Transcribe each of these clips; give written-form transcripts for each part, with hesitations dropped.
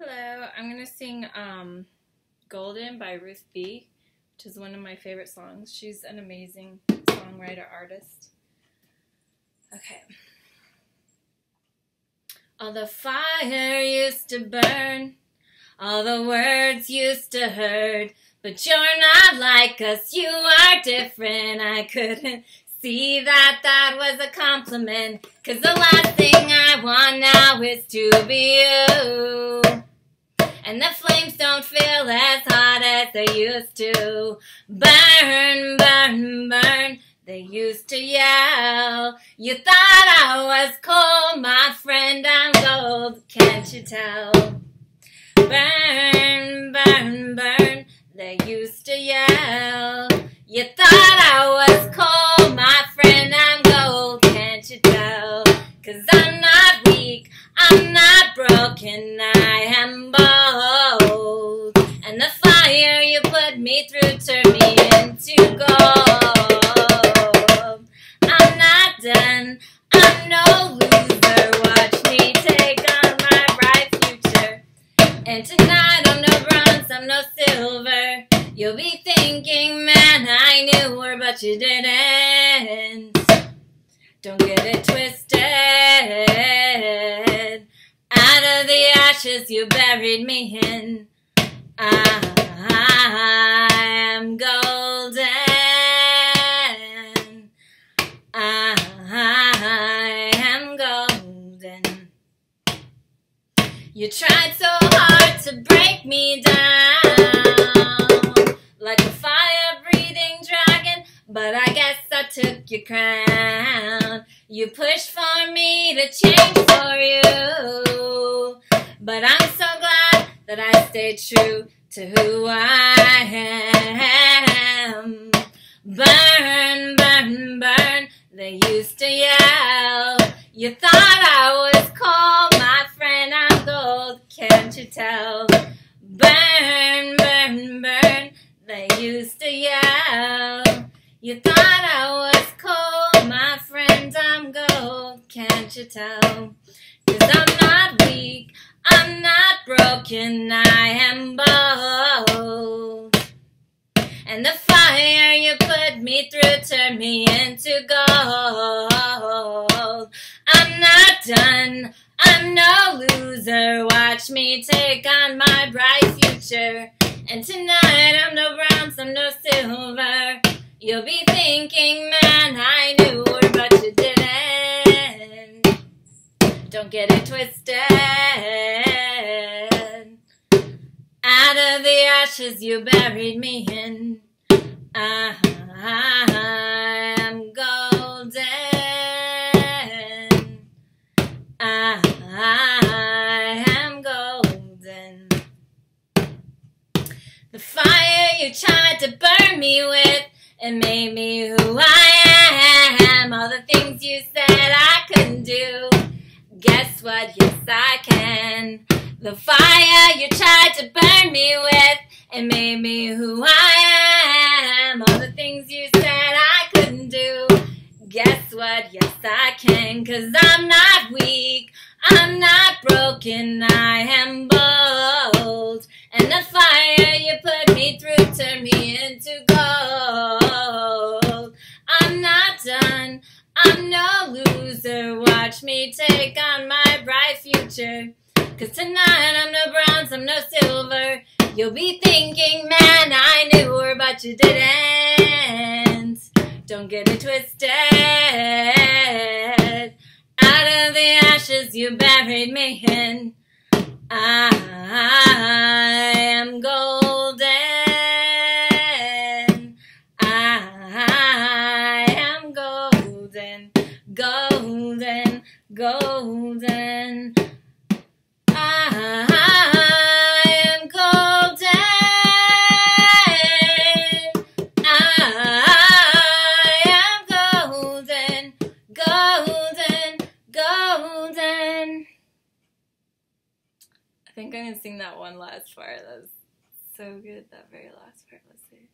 Hello, I'm going to sing Golden by Ruth B., which is one of my favorite songs. She's an amazing songwriter artist. Okay. All the fire used to burn, all the words used to hurt, but you're not like us, you are different. I couldn't see that was a compliment, 'cause the last thing I want now is to be you. And the flames don't feel as hot as they used to. Burn, burn, burn, they used to yell. You thought I was cold, my friend, I'm gold, can't you tell? Burn, burn, burn, they used to yell. You thought I was cold, my friend, I'm gold, can't you tell? 'Cause I'm not weak, I'm not broken, I am bold. And the fire you put me through turned me into gold. I'm not done, I'm no loser, watch me take on my bright future. And tonight I'm no bronze, I'm no silver. You'll be thinking, man, I knew her, but you didn't. Don't get it twisted. Out of the ashes you buried me in, I am golden. I am golden. You tried so hard to break me down, like a fire-breathing dragon, but I guess I took your crown. You pushed for me to change for you, but I'm so glad that I stayed true to who I am. Burn, burn, burn, they used to yell. You thought I was cold, my friend, I'm gold, can't you tell? Burn, burn, burn, they used to yell. You thought I was cold, my friend, I'm gold, can't you tell? 'Cause I'm not weak, I'm not broken, I am bold. And the fire you put me through turned me into gold. I'm not done, I'm no loser, watch me take on my bright future. And tonight I'm no bronze, I'm no silver. You'll be thinking, man, I knew her, but you didn't. Don't get it twisted. Out of the ashes you buried me in, I am golden. I am golden. The fire you tried to burn me with, it made me who I am. All the things you said I couldn't do, guess what? Yes, I can. The fire you tried to burn me with, it made me who I am. All the things you said I couldn't do, guess what? Yes, I can. 'Cause I'm not weak, I'm not broken, I am bold. And the fire you put me through turned me into gold. I'm not done, I'm no loser, watch me take on my bright future. 'Cause tonight I'm no bronze, I'm no silver. You'll be thinking, man, I knew her, but you didn't. Don't get it twisted. Out of the ashes you buried me in, I am golden. I am golden, golden, golden. I am golden. I am golden, golden, golden. I think I'm gonna sing that one last part. That was so good, that very last part. Let's see.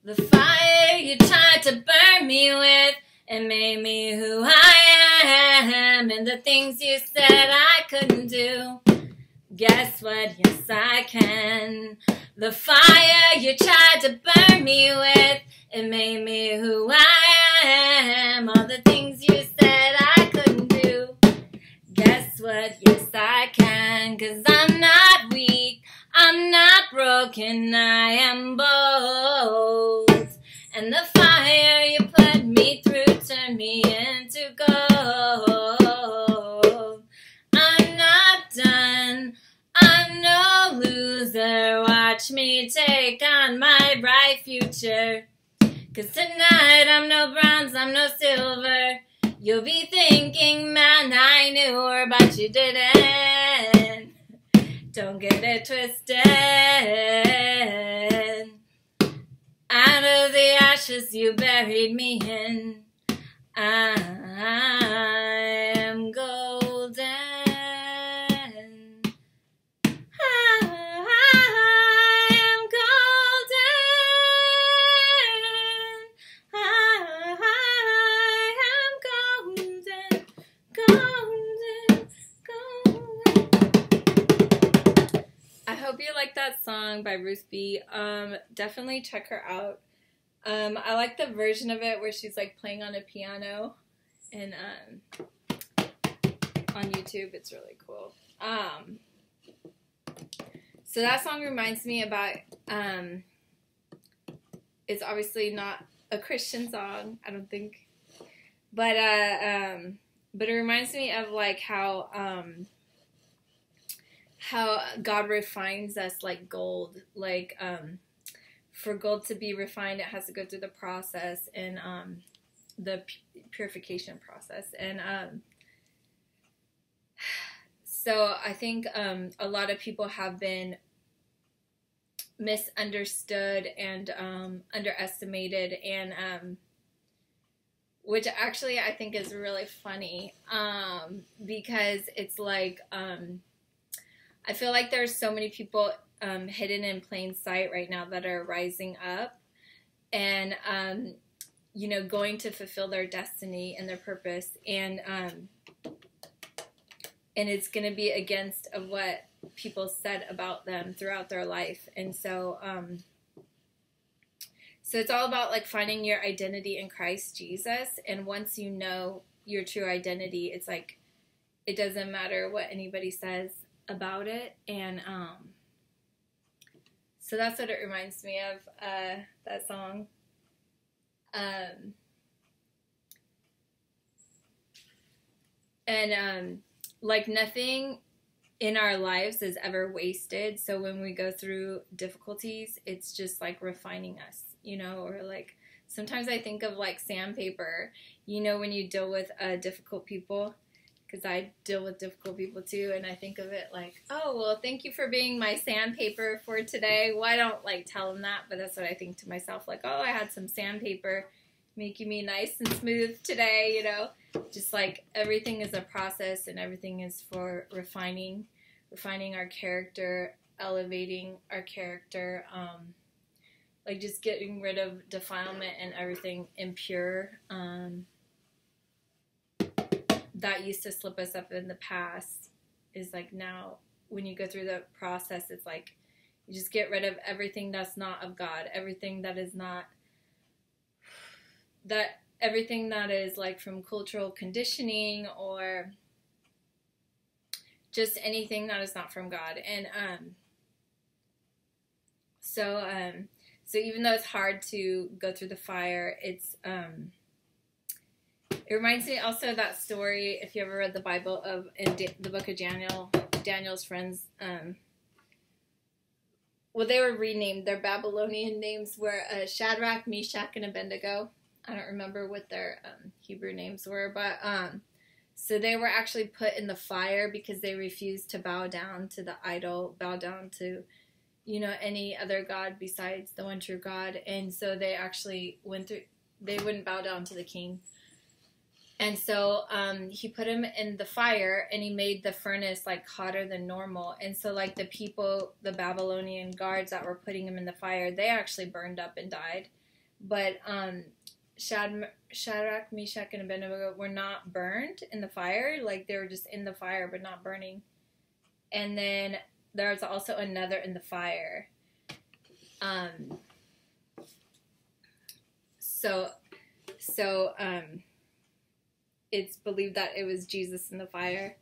The fire you tried to burn me with, it made me who I am. am, and the things you said I couldn't do. Guess what? Yes, I can. The fire you tried to burn me with, it made me who I am. All the things you said I couldn't do. Guess what? Yes, I can. 'Cause I'm not weak, I'm not broken, I am bold. And the fire you put me through turned me into gold. I'm not done, I'm no loser. Watch me take on my bright future. 'Cause tonight I'm no bronze, I'm no silver. You'll be thinking, man, I knew her, but you didn't. Don't get it twisted. Out of the ashes you buried me in, I am golden. I am golden. I am golden, golden, golden. I hope you like that song by Ruth B. Definitely check her out. I like the version of it where she's like playing on a piano, and on YouTube. It's really cool. So that song reminds me about, it's obviously not a Christian song, I don't think, but it reminds me of like how God refines us like gold. Like, for gold to be refined, it has to go through the process, and the purification process. And so I think a lot of people have been misunderstood and underestimated, and which actually I think is really funny, because it's like, I feel like there's so many people hidden in plain sight right now that are rising up and, you know, going to fulfill their destiny and their purpose. And it's going to be against of what people said about them throughout their life. And so, so it's all about like finding your identity in Christ Jesus. And once you know your true identity, it's like, it doesn't matter what anybody says about it. And, so that's what it reminds me of, that song. Like nothing in our lives is ever wasted. So when we go through difficulties, it's just like refining us, you know, or like sometimes I think of like sandpaper, you know, when you deal with difficult people, because I deal with difficult people too, and I think of it like, oh, well, thank you for being my sandpaper for today. Well, I don't like tell them that, but that's what I think to myself, like, oh, I had some sandpaper making me nice and smooth today, you know. Just like everything is a process, and everything is for refining our character, elevating our character, like just getting rid of defilement and everything impure that used to slip us up in the past. Is like now when you go through the process, it's like you just get rid of everything that's not of God, everything that is not that. Everything that is like from cultural conditioning or just anything that is not from God. And so even though it's hard to go through the fire, it's it reminds me also of that story, if you ever read the Bible, of in the book of Daniel's friends. Well, they were renamed. Their Babylonian names were Shadrach, Meshach, and Abednego. I don't remember what their Hebrew names were, but so they were actually put in the fire because they refused to bow down to the idol, bow down to, you know, any other god besides the one true God. And so they actually they wouldn't bow down to the king. And so he put him in the fire, and he made the furnace like hotter than normal. And so like the people, the Babylonian guards that were putting him in the fire, they actually burned up and died. But Shadrach, Meshach, and Abednego were not burned in the fire. Like, they were just in the fire but not burning. And then there's also another in the fire. So it's believed that it was Jesus in the fire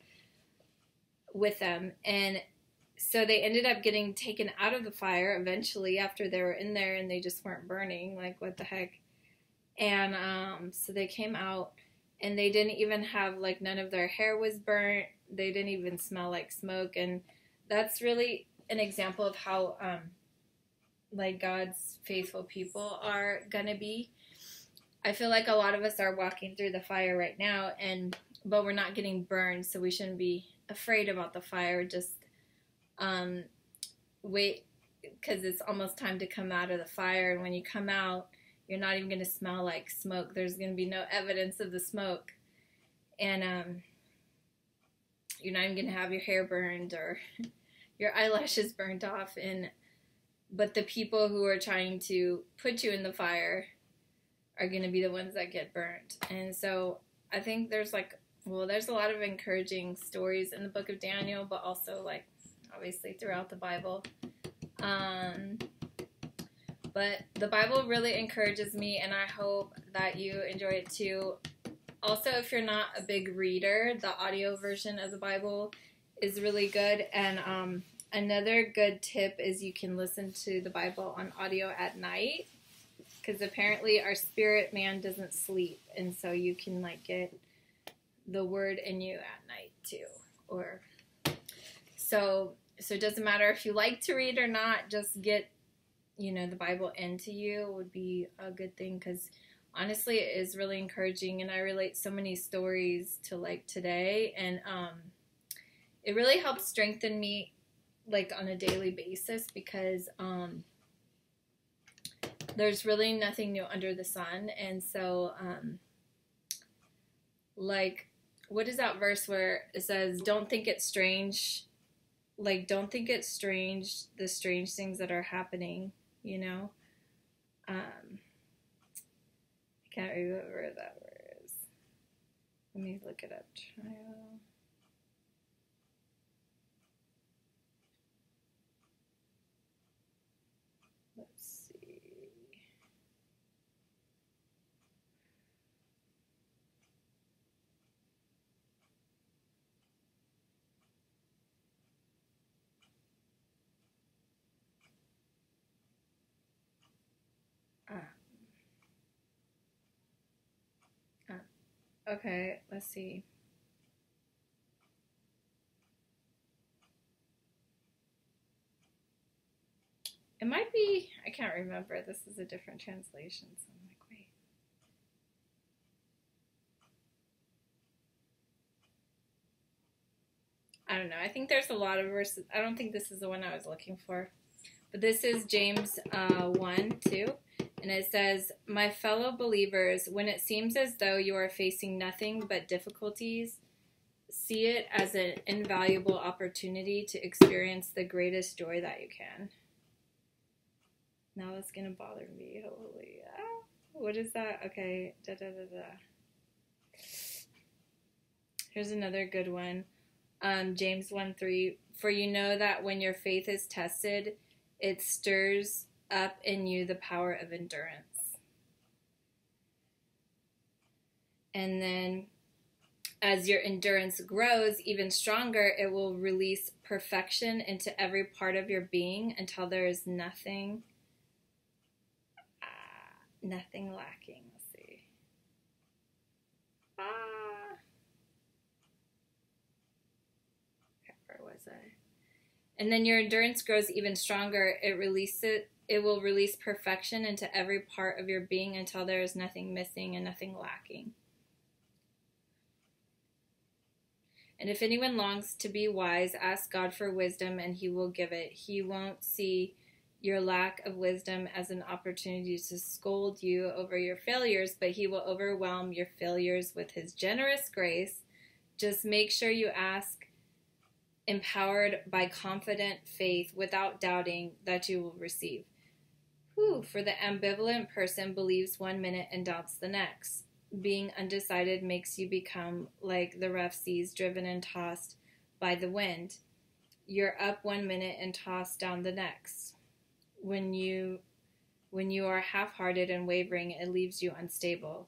with them. And so they ended up getting taken out of the fire eventually after they were in there and they just weren't burning. Like, what the heck? And so they came out and they didn't even have, like, none of their hair was burnt. They didn't even smell like smoke. And that's really an example of how, like, God's faithful people are gonna be. I feel like a lot of us are walking through the fire right now, but we're not getting burned, so we shouldn't be afraid about the fire. Just wait, because it's almost time to come out of the fire, and when you come out, you're not even going to smell like smoke. There's going to be no evidence of the smoke, and you're not even going to have your hair burned or your eyelashes burnt off. But the people who are trying to put you in the fire are going to be the ones that get burnt. And so I think there's a lot of encouraging stories in the book of Daniel, but also, like, obviously throughout the Bible. But the Bible really encourages me, and I hope that you enjoy it too. Also, if you're not a big reader, the audio version of the Bible is really good. And another good tip is you can listen to the Bible on audio at night, because apparently our spirit man doesn't sleep, and so you can, like, get the word in you at night too. So it doesn't matter if you like to read or not. Just get, the Bible into you would be a good thing, because honestly it is really encouraging, and I relate so many stories to, like, today, and it really helps strengthen me, like, on a daily basis, because there's really nothing new under the sun. And so like, what is that verse where it says, don't think it's strange, don't think it's strange, the strange things that are happening, I can't remember where that word is. Let me look it up. Trial. Let's see. Okay, let's see. It might be, I can't remember. This is a different translation, so I'm like, wait. I don't know. I think there's a lot of verses. I don't think this is the one I was looking for. But this is James 1:2. And it says, my fellow believers, when it seems as though you are facing nothing but difficulties, see it as an invaluable opportunity to experience the greatest joy that you can. Now it's going to bother me, hopefully. What is that? Okay. Here's another good one. James 1:3. For you know that when your faith is tested, it stirs up in you the power of endurance. And then as your endurance grows even stronger, it will release perfection into every part of your being until there is nothing lacking. Let's see. Okay, where was I? And then your endurance grows even stronger. It will release perfection into every part of your being until there is nothing missing and nothing lacking. And if anyone longs to be wise, ask God for wisdom and he will give it. He won't see your lack of wisdom as an opportunity to scold you over your failures, but he will overwhelm your failures with his generous grace. Just make sure you ask, empowered by confident faith without doubting that you will receive. Whew, for the ambivalent person believes 1 minute and doubts the next. Being undecided makes you become like the rough seas driven and tossed by the wind. You're up 1 minute and tossed down the next. When you are half-hearted and wavering, it leaves you unstable.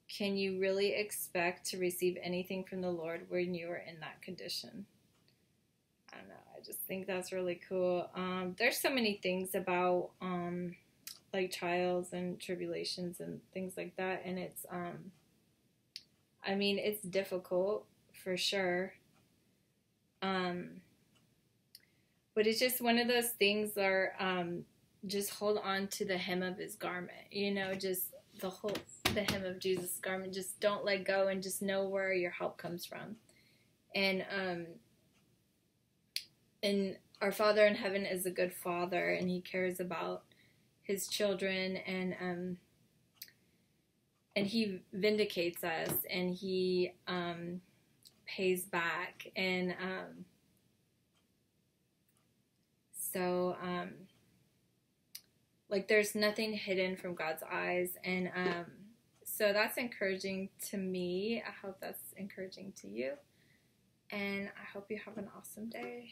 Can you really expect to receive anything from the Lord when you are in that condition? I don't know. I just think that's really cool. There's so many things about like trials and tribulations and things like that, and it's I mean, it's difficult for sure. But it's just one of those things where just hold on to the hem of his garment, just the hem of Jesus' garment. Just don't let go, and just know where your help comes from. And our Father in heaven is a good Father, and he cares about his children, and he vindicates us, and he pays back, and so like there's nothing hidden from God's eyes, and so that's encouraging to me. I hope that's encouraging to you, and I hope you have an awesome day.